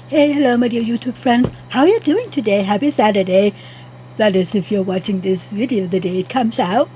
Hey, hello, my dear YouTube friends. How are you doing today? Happy Saturday. That is, if you're watching this video the day it comes out.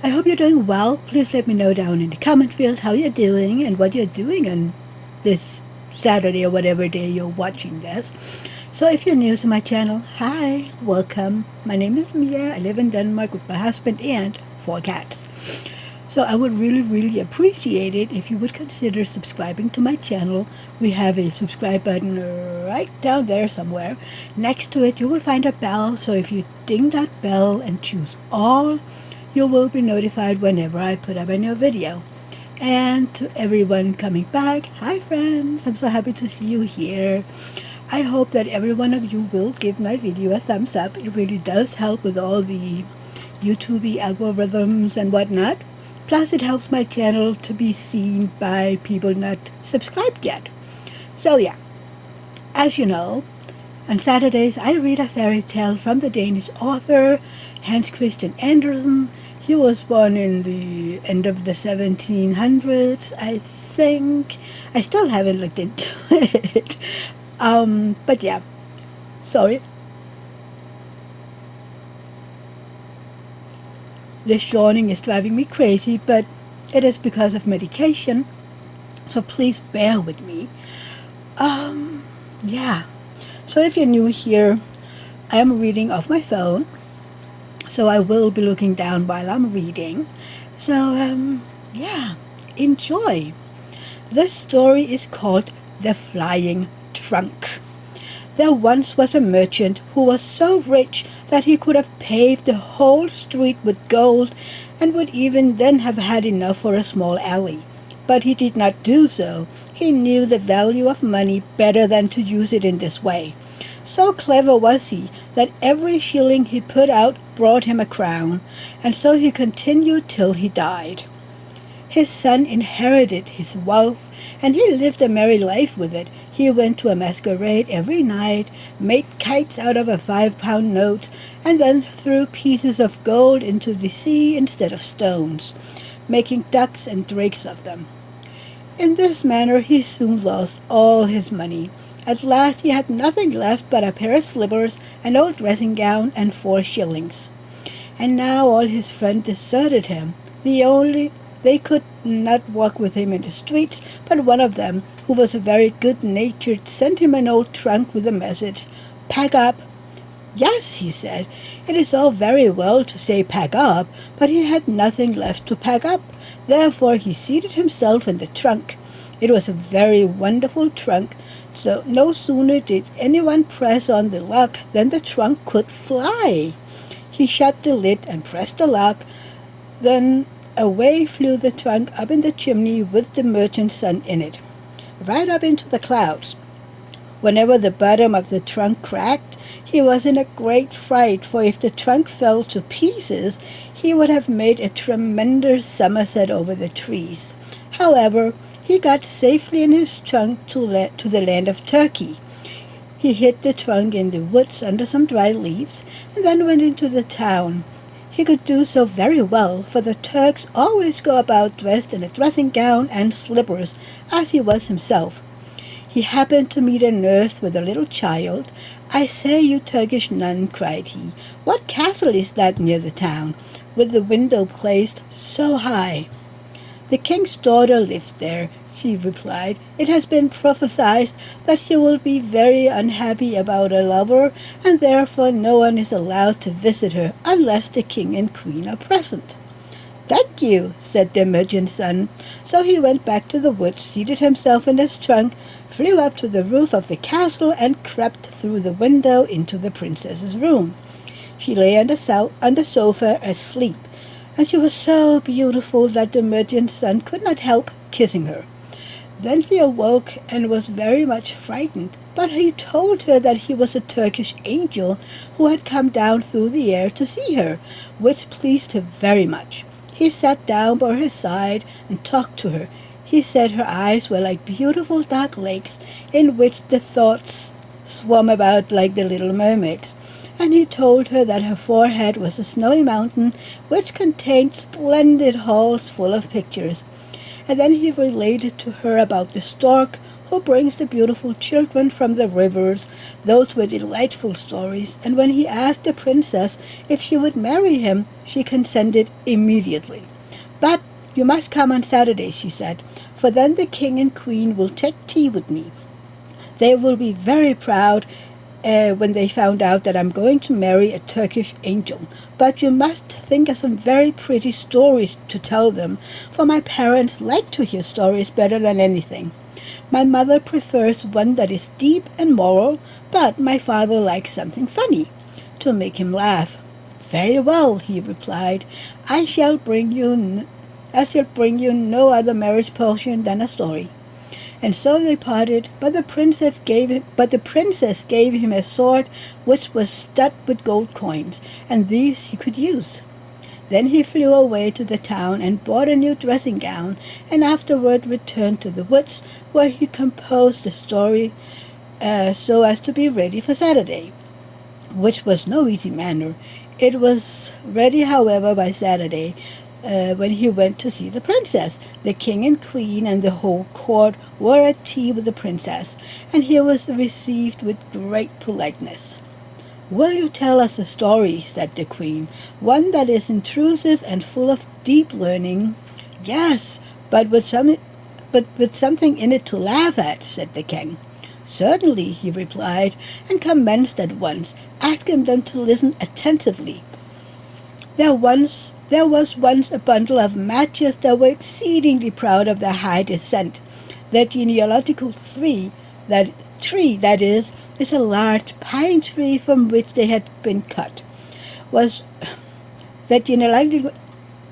I hope you're doing well. Please let me know down in the comment field how you're doing and what you're doing on this Saturday or whatever day you're watching this. So if you're new to my channel, hi, welcome. My name is Mia. I live in Denmark with my husband and 4 cats. So I would really appreciate it if you would consider subscribing to my channel. We have a subscribe button right down there somewhere. Next to it you will find a bell, so if you ding that bell and choose all, you will be notified whenever I put up a new video. And to everyone coming back, hi friends, I'm so happy to see you here. I hope that every one of you will give my video a thumbs up. It really does help with all the YouTube algorithms and whatnot. Plus, it helps my channel to be seen by people not subscribed yet. So yeah, as you know, on Saturdays I read a fairy tale from the Danish author Hans Christian Andersen. He was born in the end of the 1700s, I think. I still haven't looked into it. But yeah, sorry. This yawning is driving me crazy, but it is because of medication, so please bear with me. Yeah. So if you're new here, I am reading off my phone, so I will be looking down while I'm reading. So, yeah, enjoy. This story is called The Flying Trunk. There once was a merchant who was so rich that he could have paved the whole street with gold and would even then have had enough for a small alley. But he did not do so. He knew the value of money better than to use it in this way. So clever was he that every shilling he put out brought him a crown, and so he continued till he died. His son inherited his wealth, and he lived a merry life with it. He went to a masquerade every night, made kites out of a 5-pound note, and then threw pieces of gold into the sea instead of stones, making ducks and drakes of them. In this manner he soon lost all his money. At last he had nothing left but a pair of slippers, an old dressing gown, and 4 shillings. And now all his friends deserted him. They could not walk with him in the streets, but one of them, who was very good-natured, sent him an old trunk with a message. "Pack up." "Yes," he said, "it is all very well to say pack up," but he had nothing left to pack up. Therefore he seated himself in the trunk. It was a very wonderful trunk, so no sooner did anyone press on the lock than the trunk could fly. He shut the lid and pressed the lock. Then away flew the trunk up in the chimney with the merchant's son in it, right up into the clouds. Whenever the bottom of the trunk cracked, he was in a great fright, for if the trunk fell to pieces, he would have made a tremendous somerset over the trees. However, he got safely in his trunk to the land of Turkey. He hid the trunk in the woods under some dry leaves, and then went into the town. He could do so very well, for the Turks always go about dressed in a dressing gown and slippers, as he was himself. He happened to meet a nurse with a little child. "I say, you Turkish nun," cried he, "what castle is that near the town, with the window placed so high?" "The king's daughter lives there," she replied. "It has been prophesied that she will be very unhappy about a lover, and therefore no one is allowed to visit her unless the king and queen are present." "Thank you," said the merchant's son. So he went back to the woods, seated himself in his trunk, flew up to the roof of the castle, and crept through the window into the princess's room. She lay on the sofa asleep, and she was so beautiful that the merchant's son could not help kissing her. Then he awoke and was very much frightened, but he told her that he was a Turkish angel who had come down through the air to see her, which pleased her very much. He sat down by her side and talked to her. He said her eyes were like beautiful dark lakes in which the thoughts swam about like the little mermaids, and he told her that her forehead was a snowy mountain which contained splendid halls full of pictures. And then he related to her about the stork who brings the beautiful children from the rivers. Those were delightful stories, and when he asked the princess if she would marry him, she consented immediately. But you must come on Saturday, she said, for then the king and queen will take tea with me. They will be very proud when they found out that I'm going to marry a Turkish angel. But you must think of some very pretty stories to tell them, for my parents like to hear stories better than anything. My mother prefers one that is deep and moral, but my father likes something funny, to make him laugh. Very well, he replied. I shall bring you no other marriage portion than a story. And so they parted, but the princess gave him a sword which was studded with gold coins, and these he could use. Then he flew away to the town and bought a new dressing gown, and afterward returned to the woods, where he composed the story so as to be ready for Saturday, which was no easy matter. It was ready, however, by Saturday, when he went to see the princess. The king and queen and the whole court were at tea with the princess, and he was received with great politeness. Will you tell us a story, said the queen, one that is intrusive and full of deep learning? Yes, but with something in it to laugh at, said the king. Certainly, he replied, and commenced at once, asking them to listen attentively. There was once a bundle of matches that were exceedingly proud of their high descent. Their genealogical tree, that is a large pine tree from which they had been cut.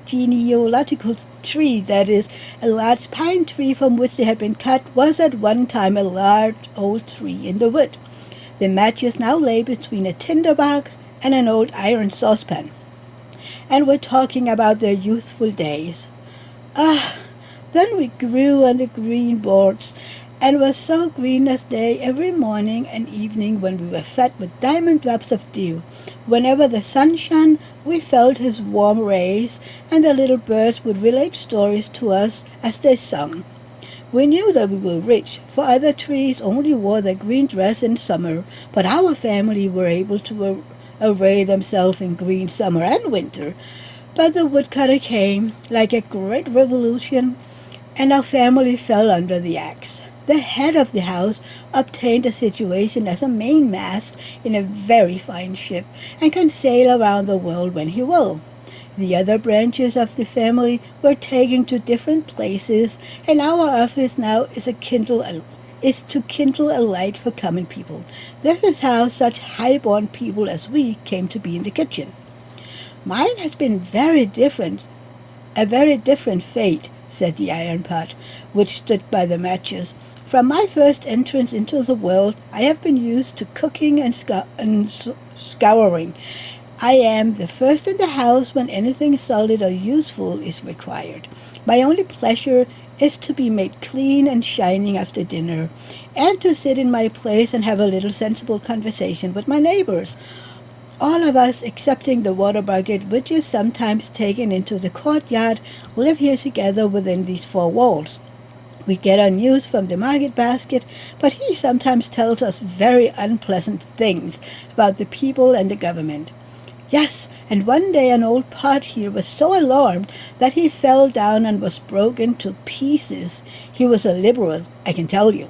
Genealogical tree, that is, a large pine tree from which they had been cut, was at one time a large old tree in the wood. The matches now lay between a tinder box and an old iron saucepan, and were talking about their youthful days. Ah, then we grew on the green boards, and were so green as they every morning and evening when we were fed with diamond drops of dew. Whenever the sun shone, we felt his warm rays, and the little birds would relate stories to us as they sung. We knew that we were rich, for other trees only wore their green dress in summer, but our family were able to array themselves in green summer and winter. But the woodcutter came like a great revolution, and our family fell under the axe. The head of the house obtained a situation as a mainmast in a very fine ship, and can sail around the world when he will. The other branches of the family were taken to different places, and our office now is to kindle a light for common people. This is how such high-born people as we came to be in the kitchen. Mine has been a very different fate, said the iron pot, which stood by the matches. From my first entrance into the world, I have been used to cooking and scouring. I am the first in the house when anything solid or useful is required. My only pleasure is to be made clean and shining after dinner, and to sit in my place and have a little sensible conversation with my neighbors. All of us, excepting the water bucket, which is sometimes taken into the courtyard, live here together within these four walls. We get our news from the market basket, but he sometimes tells us very unpleasant things about the people and the government. Yes, and one day an old pot here was so alarmed that he fell down and was broken to pieces. He was a liberal, I can tell you.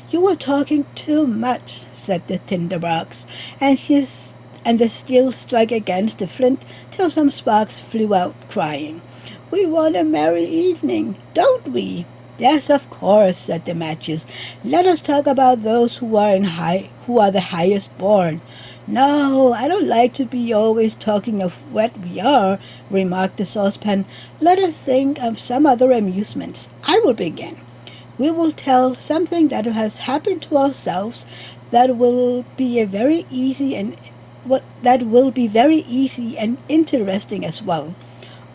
You were talking too much, said the tinderbox, and the steel struck against the flint till some sparks flew out, crying, We want a merry evening, don't we? Yes, of course, said the matches. Let us talk about those who are the highest born. No, I don't like to be always talking of what we are, remarked the saucepan. Let us think of some other amusements. I will begin. We will tell something that has happened to ourselves that will be very easy and interesting as well.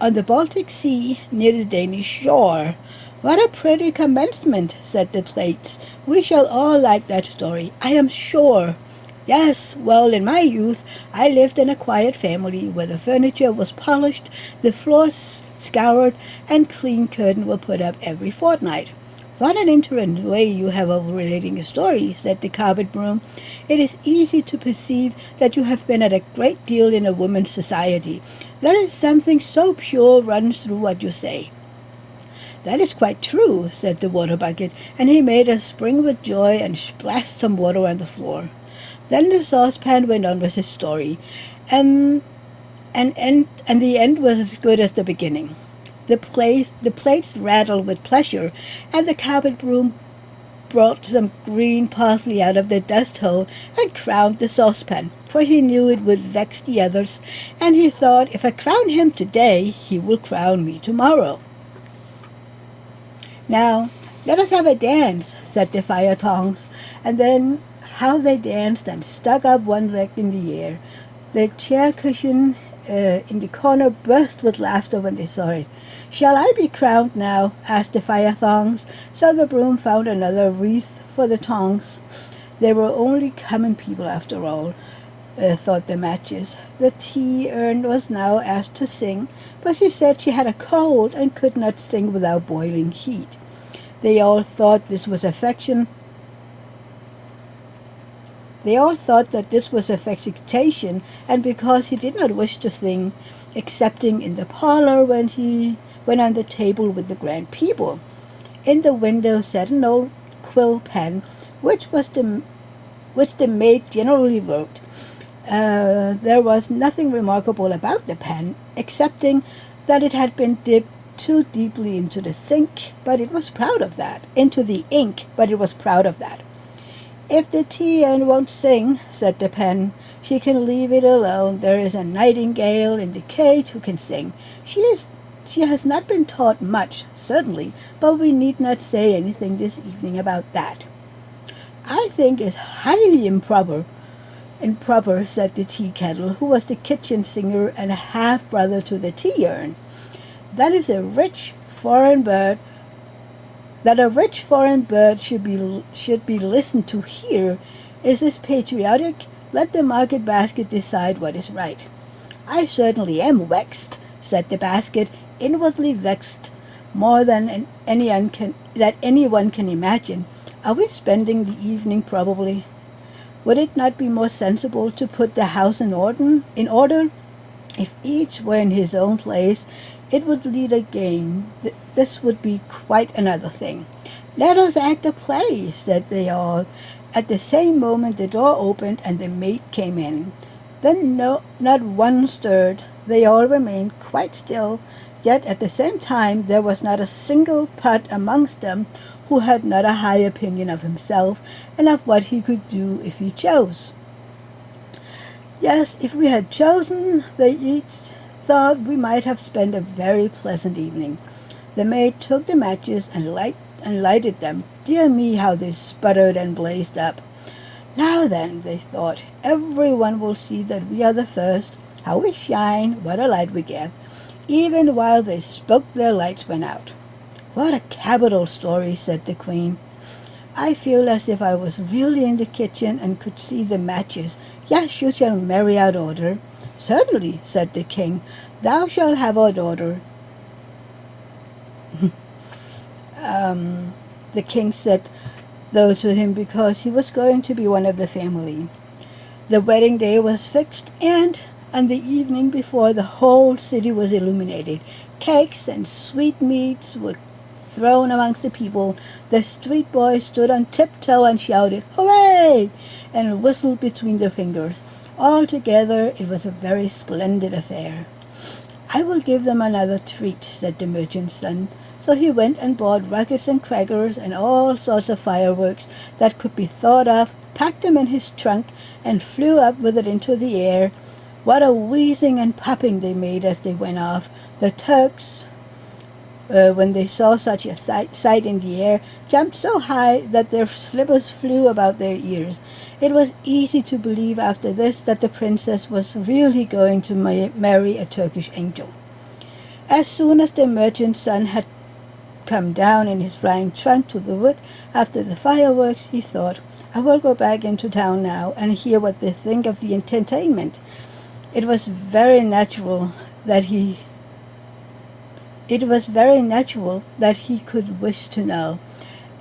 On the Baltic Sea, near the Danish shore. What a pretty commencement, said the plates. We shall all like that story, I am sure. Yes, well, in my youth, I lived in a quiet family where the furniture was polished, the floors scoured, and clean curtains were put up every fortnight. "What an interesting way you have of relating a story," said the carpet broom. "It is easy to perceive that you have been at a great deal in a woman's society. There is something so pure runs through what you say." "That is quite true," said the water bucket, and he made a spring with joy and splashed some water on the floor. Then the saucepan went on with his story, and and the end was as good as the beginning. The plates rattled with pleasure, and the carpet broom brought some green parsley out of the dust hole and crowned the saucepan, for he knew it would vex the others, and he thought, "If I crown him today, he will crown me tomorrow." "Now, let us have a dance," said the fire tongs, and then how they danced and stuck up one leg in the air. The chair cushion in the corner burst with laughter when they saw it. "Shall I be crowned now?" asked the fire thongs. So the broom found another wreath for the tongs. They were only common people after all, thought the matches. The tea urn was now asked to sing, but she said she had a cold and could not sing without boiling heat. They all thought this was affection. They all thought that this was affectation, and because he did not wish to sing, excepting in the parlor when he went on the table with the grand people. In the window sat an old quill pen, which the maid generally wrote. There was nothing remarkable about the pen, excepting that it had been dipped too deeply into the ink, but it was proud of that. "If the tea urn won't sing," said the pen, "she can leave it alone. There is a nightingale in the cage who can sing. She has not been taught much, certainly, but we need not say anything this evening about that." "I think it's highly improper," said the tea kettle, who was the kitchen singer and a half-brother to the tea urn. "That is a rich foreign bird That a rich foreign bird should be listened to here. Is this patriotic? Let the market basket decide what is right." "I certainly am vexed," said the basket, inwardly vexed more than anyone can imagine. "Are we spending the evening probably? Would it not be more sensible to put the house in order? If each were in his own place, it would lead a game. This would be quite another thing." "Let us act a play," said they all. At the same moment the door opened and the maid came in. Then not one stirred. They all remained quite still, yet at the same time there was not a single Put amongst them who had not a high opinion of himself and of what he could do if he chose. Yes, if we had chosen, they each thought, we might have spent a very pleasant evening. The maid took the matches and lighted them. Dear me, how they sputtered and blazed up. "Now then," they thought, "everyone will see that we are the first. How we shine, what a light we give." Even while they spoke, their lights went out. "What a capital story," said the queen. "I feel as if I was really in the kitchen and could see the matches. Yes, you shall marry our daughter." "Certainly," said the king. "Thou shalt have our daughter." The king said those to him because he was going to be one of the family. The wedding day was fixed, and on the evening before, the whole city was illuminated. Cakes and sweetmeats were thrown amongst the people. The street boys stood on tiptoe and shouted, "Hooray!" and whistled between their fingers. Altogether, it was a very splendid affair. "I will give them another treat," said the merchant's son. So he went and bought rockets and crackers and all sorts of fireworks that could be thought of, packed them in his trunk, and flew up with it into the air. What a wheezing and popping they made as they went off! The Turks, when they saw such a sight in the air, jumped so high that their slippers flew about their ears. It was easy to believe after this that the princess was really going to marry a Turkish angel. As soon as the merchant's son had come down in his flying trunk to the wood after the fireworks, he thought, "I will go back into town now and hear what they think of the entertainment." It was very natural that he could wish to know.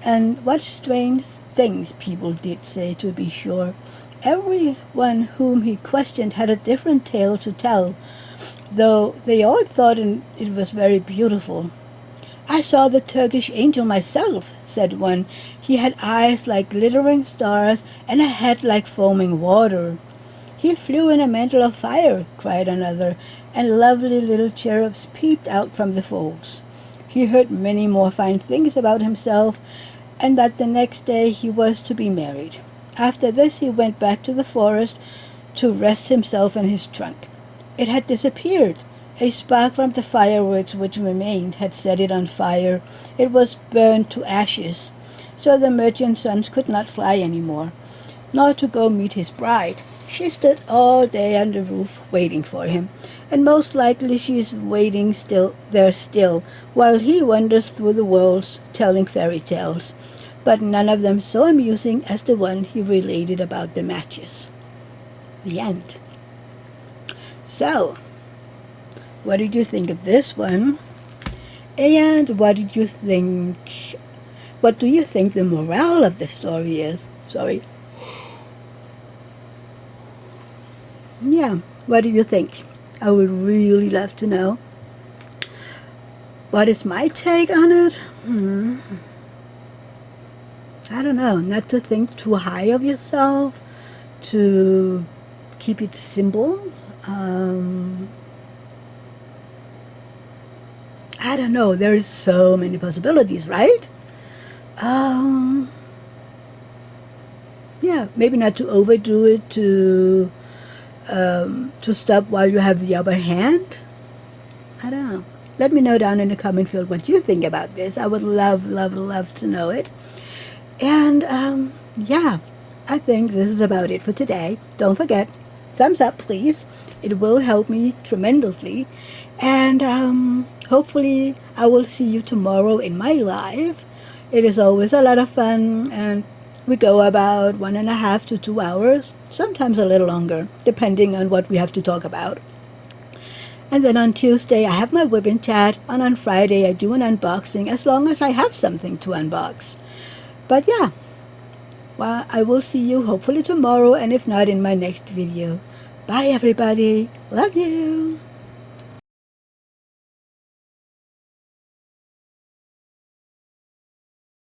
And what strange things people did say, to be sure. Everyone whom he questioned had a different tale to tell, though they all thought it was very beautiful. I saw the Turkish angel myself, said one. He had eyes like glittering stars and a head like foaming water. He flew in a mantle of fire, cried another, and lovely little cherubs peeped out from the folds. He heard many more fine things about himself, and that the next day he was to be married. After this he went back to the forest to rest himself in his trunk. It had disappeared. A spark from the fireworks which remained had set it on fire. It was burned to ashes, so the merchant's sons could not fly any more, nor to go meet his bride. She stood all day on the roof waiting for him, and most likely she is waiting still, while he wanders through the worlds telling fairy tales, but none of them so amusing as the one he related about the matches. The end. So, what did you think of this one? And what do you think the moral of the story is? Sorry. Yeah, what do you think? I would really love to know. What is my take on it? I don't know. Not to think too high of yourself, to keep it simple. I don't know. There's so many possibilities, right? Yeah, maybe not to overdo it, to stop while you have the upper hand. I don't know. Let me know down in the comment field what you think about this. I would love, love, love to know it. And yeah, I think this is about it for today. Don't forget, thumbs up, please. It will help me tremendously. And hopefully I will see you tomorrow in my live. It is always a lot of fun, and we go about 1.5 to 2 hours, sometimes a little longer, depending on what we have to talk about. And then on Tuesday I have my Women Chat, and on Friday I do an unboxing, as long as I have something to unbox. But yeah, well, I will see you hopefully tomorrow, and if not, in my next video. Bye everybody. Love you.